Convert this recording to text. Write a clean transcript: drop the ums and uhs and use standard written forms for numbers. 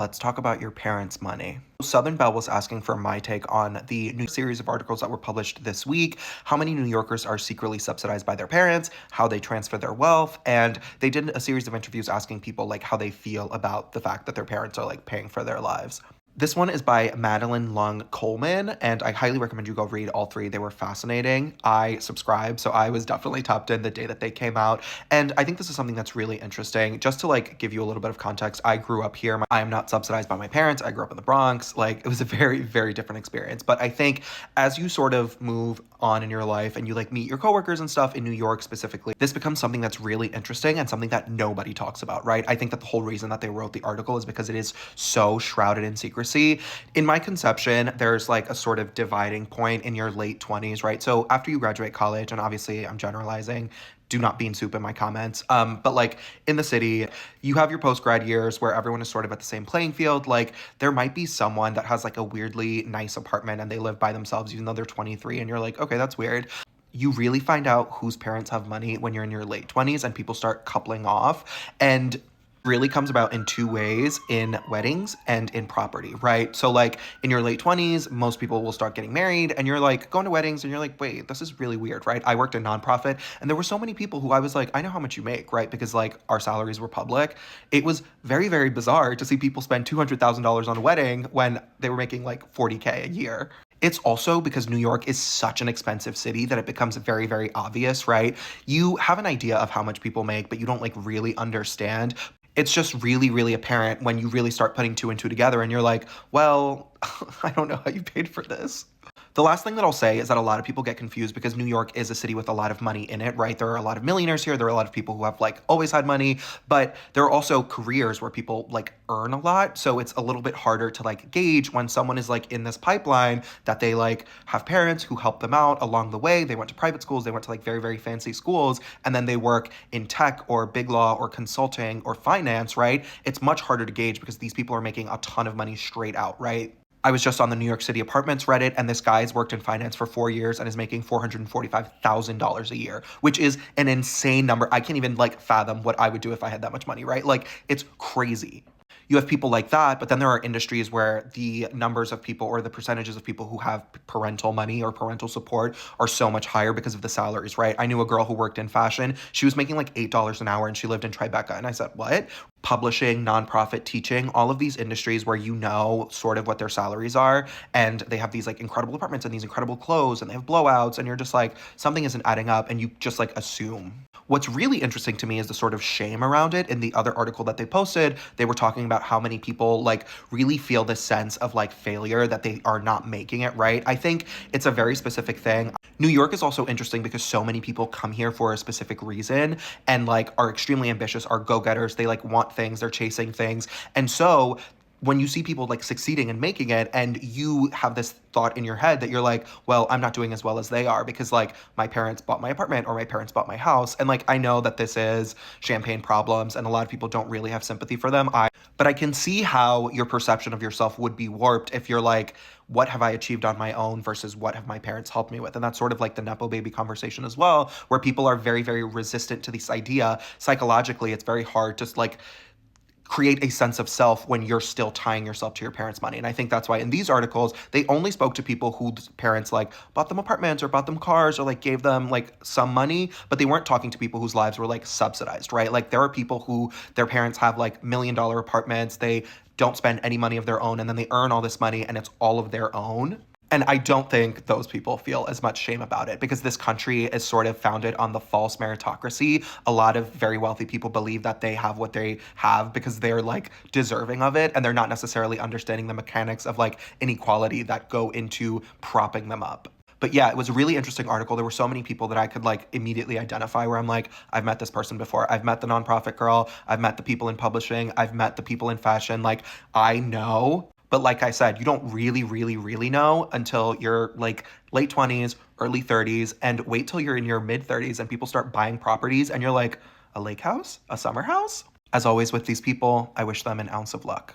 Let's talk about your parents' money. Southern Belle was asking for my take on the new series of articles that were published this week. How many New Yorkers are secretly subsidized by their parents, how they transfer their wealth, and they did a series of interviews asking people like how they feel about the fact that their parents are like paying for their lives. This one is by Madeline Lung Coleman, and I highly recommend you go read all three. They were fascinating. I subscribe, so I was definitely tapped in the day that they came out. And I think this is something that's really interesting. Just to like give you a little bit of context, I grew up here. I am not subsidized by my parents. I grew up in the Bronx. Like it was a very, very different experience. But I think as you sort of move on in your life and you like meet your coworkers and stuff in New York specifically, this becomes something that's really interesting and something that nobody talks about, right? I think that the whole reason that they wrote the article is because it is so shrouded in secrecy. In my conception, there's like a sort of dividing point in your late 20s, right? So after you graduate college, and obviously I'm generalizing, do not bean soup in my comments. But like in the city, you have your post-grad years where everyone is sort of at the same playing field. Like there might be someone that has like a weirdly nice apartment and they live by themselves even though they're 23 and you're like, okay, that's weird. You really find out whose parents have money when you're in your late 20s and people start coupling off. And really comes about in two ways: in weddings and in property, right? So like in your late 20s, most people will start getting married and you're like going to weddings and you're like, wait, this is really weird, right? I worked in nonprofit and there were so many people who I was like, I know how much you make, right? Because like our salaries were public. It was very, very bizarre to see people spend $200,000 on a wedding when they were making like 40K a year. It's also because New York is such an expensive city that it becomes very, very obvious, right? You have an idea of how much people make, but you don't like really understand. It's just really, really apparent when you really start putting two and two together and you're like, well, I don't know how you paid for this. The last thing that I'll say is that a lot of people get confused because New York is a city with a lot of money in it, right? There are a lot of millionaires here. There are a lot of people who have like always had money, but there are also careers where people like earn a lot. So it's a little bit harder to like gauge when someone is like in this pipeline that they like have parents who help them out along the way. They went to private schools, they went to like very, very fancy schools, and then they work in tech or big law or consulting or finance, right? It's much harder to gauge because these people are making a ton of money straight out, right? I was just on the New York City apartments Reddit, and this guy's worked in finance for 4 years and is making $445,000 a year, which is an insane number. I can't even like fathom what I would do if I had that much money, right? Like it's crazy. You have people like that, but then there are industries where the numbers of people or the percentages of people who have parental money or parental support are so much higher because of the salaries, right? I knew a girl who worked in fashion. She was making like $8 an hour and she lived in Tribeca. And I said, what? Publishing, nonprofit, teaching, all of these industries where you know sort of what their salaries are, and they have these like incredible apartments and these incredible clothes and they have blowouts, and you're just like, something isn't adding up, and you just like assume. What's really interesting to me is the sort of shame around it. In the other article that they posted, they were talking about how many people like really feel this sense of like failure, that they are not making it, right? I think it's a very specific thing. New York is also interesting because so many people come here for a specific reason and like are extremely ambitious, are go-getters, they like want things, they're chasing things. And so when you see people like succeeding and making it and you have this thought in your head that you're like, well, I'm not doing as well as they are because like my parents bought my apartment or my parents bought my house. And like, I know that this is champagne problems and a lot of people don't really have sympathy for them. But I can see how your perception of yourself would be warped if you're like, what have I achieved on my own versus what have my parents helped me with? And that's sort of like the Nepo baby conversation as well, where people are very, very resistant to this idea. Psychologically, it's very hard to like create a sense of self when you're still tying yourself to your parents' money. And I think that's why in these articles, they only spoke to people whose parents like bought them apartments or bought them cars or like gave them like some money, but they weren't talking to people whose lives were like subsidized, right? Like there are people who their parents have like $1 million apartments, they don't spend any money of their own, and then they earn all this money and it's all of their own. And I don't think those people feel as much shame about it because this country is sort of founded on the false meritocracy. A lot of very wealthy people believe that they have what they have because they're like deserving of it, and they're not necessarily understanding the mechanics of like inequality that go into propping them up. But yeah, it was a really interesting article. There were so many people that I could like immediately identify where I'm like, I've met this person before. I've met the nonprofit girl. I've met the people in publishing. I've met the people in fashion. Like I know. But like I said, you don't really, really, really know until you're like late 20s, early 30s, and wait till you're in your mid 30s and people start buying properties and you're like, a lake house? A summer house? As always with these people, I wish them an ounce of luck.